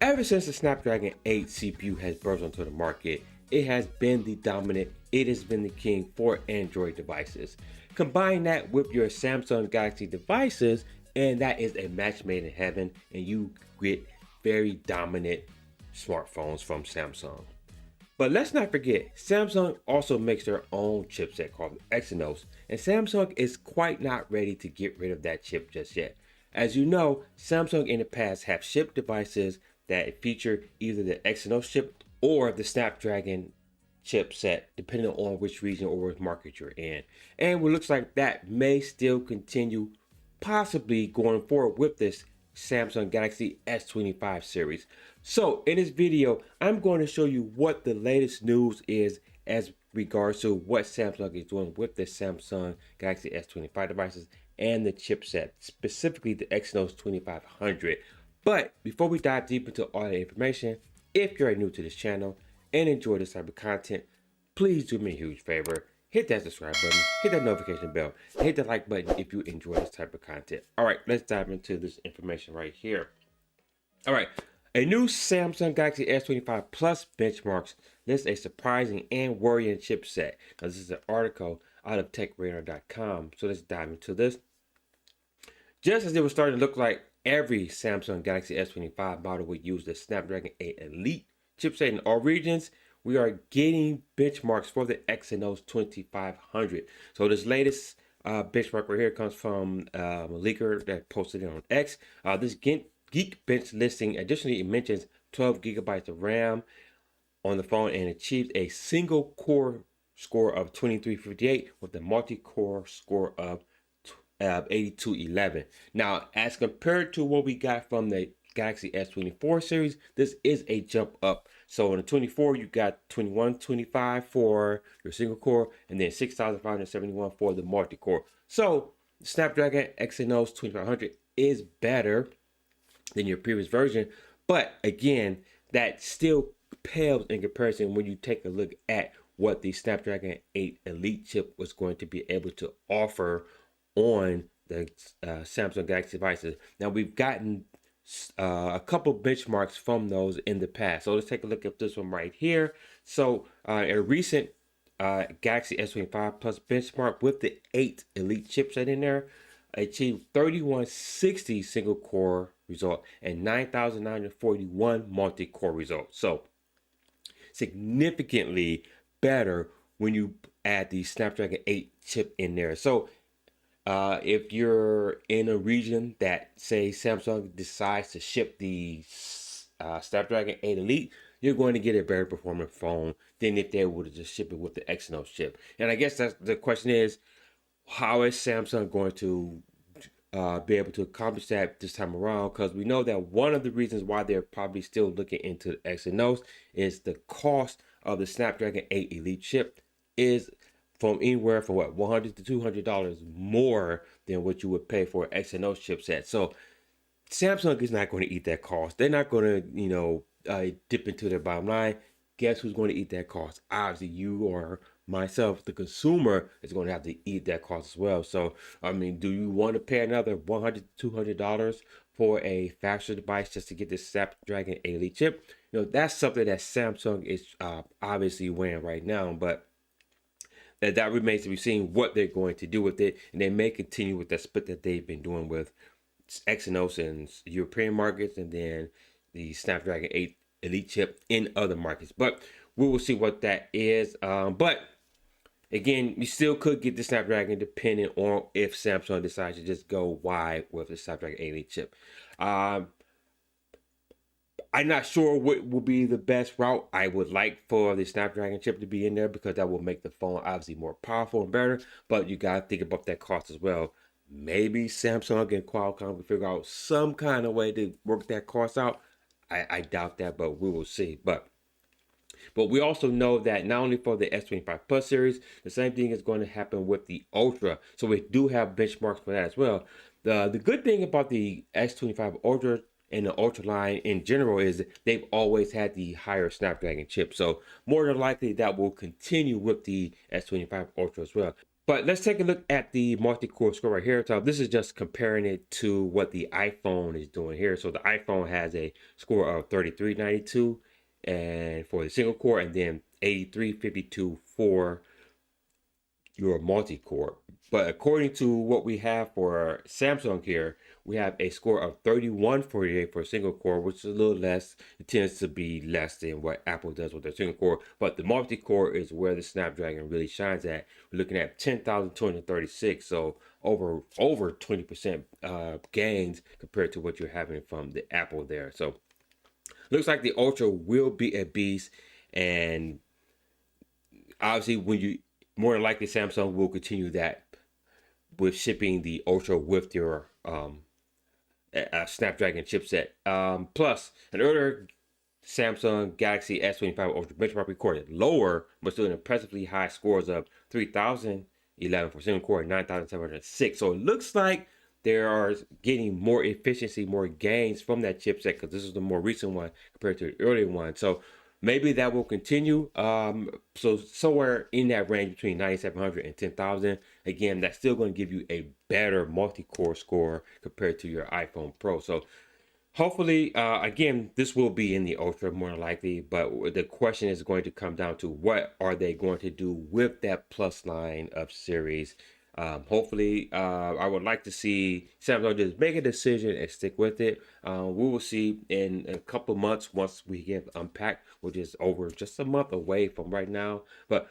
Ever since the Snapdragon 8 CPU has burst onto the market, it has been the dominant, it has been the king for Android devices. Combine that with your Samsung Galaxy devices, and that is a match made in heaven, and you get very dominant smartphones from Samsung. But let's not forget, Samsung also makes their own chipset called Exynos, and Samsung is quite not ready to get rid of that chip just yet. As you know, Samsung in the past have shipped devices that feature either the Exynos chip or the Snapdragon chipset, depending on which region or which market you're in. And it looks like that may still continue, possibly going forward with this Samsung Galaxy S25 series. So in this video, I'm going to show you what the latest news is as regards to what Samsung is doing with the Samsung Galaxy S25 devices and the chipset, specifically the Exynos 2500. But before we dive deep into all the information, if you're new to this channel and enjoy this type of content, please do me a huge favor. Hit that subscribe button, hit that notification bell, and hit the like button if you enjoy this type of content. All right, let's dive into this information right here. All right, a new Samsung Galaxy S25 Plus benchmarks lists a surprising and worrying chipset. Now, this is an article out of TechRadar.com. So let's dive into this. Just as it was starting to look like every Samsung Galaxy S25 model would use the Snapdragon 8 Elite chipset in all regions, we are getting benchmarks for the Exynos 2500. So this latest benchmark right here comes from a leaker that posted it on X. This Geekbench listing additionally it mentions 12 gigabytes of RAM on the phone and achieved a single core score of 2358 with a multi-core score of 8211. Now, as compared to what we got from the Galaxy S24 series, this is a jump up. So in the 24, you got 2125 for your single core, and then 6571 for the multi-core. So the Snapdragon Exynos 2500 is better than your previous version, but again, that still pales in comparison when you take a look at what the Snapdragon 8 Elite chip was going to be able to offer on the Samsung Galaxy devices. Now, we've gotten a couple benchmarks from those in the past. So let's take a look at this one right here. So a recent Galaxy S25 Plus benchmark with the 8 Elite chipset in there achieved 3160 single core result and 9941 multi-core result. So significantly better when you add the Snapdragon 8 chip in there. So if you're in a region that, say, Samsung decides to ship the Snapdragon 8 Elite, you're going to get a better performing phone than if they were to just ship it with the Exynos chip. And I guess that's the question is, how is Samsung going to be able to accomplish that this time around? Because we know that one of the reasons why they're probably still looking into the Exynos is the cost of the Snapdragon 8 Elite chip is from anywhere from $100 to $200 more than what you would pay for an Exynos chipset. So Samsung is not going to eat that cost. They're not going to, dip into their bottom line. Guess who's going to eat that cost? Obviously, you or myself, the consumer, is going to have to eat that cost as well. So, I mean, do you want to pay another $100 to $200 for a faster device just to get this Snapdragon 8 Elite chip? That's something that Samsung is obviously weighing right now, but that remains to be seen what they're going to do with it, and they may continue with that split that they've been doing with Exynos in European markets and then the Snapdragon 8 Elite chip in other markets. But we will see what that is. But again, you still could get the Snapdragon depending on if Samsung decides to just go wide with the Snapdragon 8 Elite chip. I'm not sure what will be the best route. I would like for the Snapdragon chip to be in there because that will make the phone obviously more powerful and better. But you got to think about that cost as well. Maybe Samsung and Qualcomm can figure out some kind of way to work that cost out. I doubt that, but we will see. But we also know that not only for the S25 Plus series, the same thing is going to happen with the Ultra. So we do have benchmarks for that as well. The good thing about the S25 Ultra and the Ultra line in general is they've always had the higher Snapdragon chip. So more than likely that will continue with the S25 Ultra as well. But let's take a look at the multi-core score right here. So this is just comparing it to what the iPhone is doing here. So the iPhone has a score of 3392 and for the single core, and then 8352 for your multi-core. But according to what we have for Samsung here, we have a score of 3148 for a single core, which is a little less. It tends to be less than what Apple does with their single core. But the multi-core is where the Snapdragon really shines at. We're looking at 10,236, so over 20% gains compared to what you're having from the Apple there. So looks like the Ultra will be a beast, and obviously when you more than likely Samsung will continue that with shipping the Ultra with your Snapdragon chipset. Plus, an earlier Samsung Galaxy S25 Ultra benchmark recorded lower, but still impressively high scores of 3,011 for single core and 9,706. So it looks like they are getting more efficiency, more gains from that chipset, because this is the more recent one compared to the earlier one. So maybe that will continue. So somewhere in that range between 9,700 and 10,000. Again, that's still going to give you a better multi-core score compared to your iPhone Pro. So hopefully, again, this will be in the Ultra more than likely, but the question is going to come down to what are they going to do with that Plus line of series. Hopefully, I would like to see Samsung just make a decision and stick with it. We will see in a couple months once we get unpacked, which is over just a month away from right now. But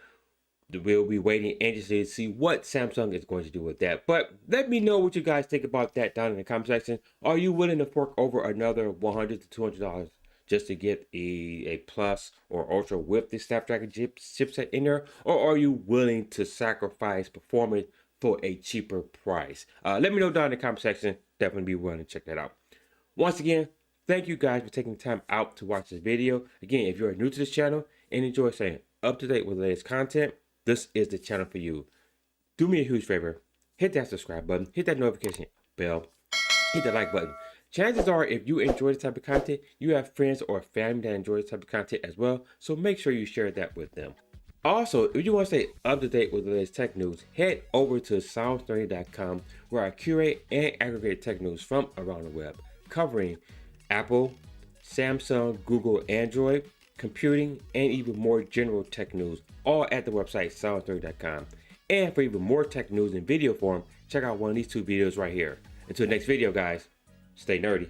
we'll be waiting anxiously to see what Samsung is going to do with that. But let me know what you guys think about that down in the comment section. Are you willing to fork over another $100 to $200 just to get a Plus or Ultra with the Snapdragon chipset in there? Or are you willing to sacrifice performance for a cheaper price? Let me know down in the comment section. Definitely be willing to check that out. Once again, thank you guys for taking the time out to watch this video. Again, if you're new to this channel and enjoy staying up to date with the latest content, this is the channel for you. Do me a huge favor. Hit that subscribe button. Hit that notification bell. Hit that like button. Chances are, if you enjoy this type of content, you have friends or family that enjoy this type of content as well. So make sure you share that with them. Also, if you want to stay up to date with the latest tech news, head over to sounds30.com, where I curate and aggregate tech news from around the web, covering Apple, Samsung, Google, Android, computing, and even more general tech news, all at the website sounds30.com. And for even more tech news in video form, check out one of these two videos right here. Until next video, guys, stay nerdy.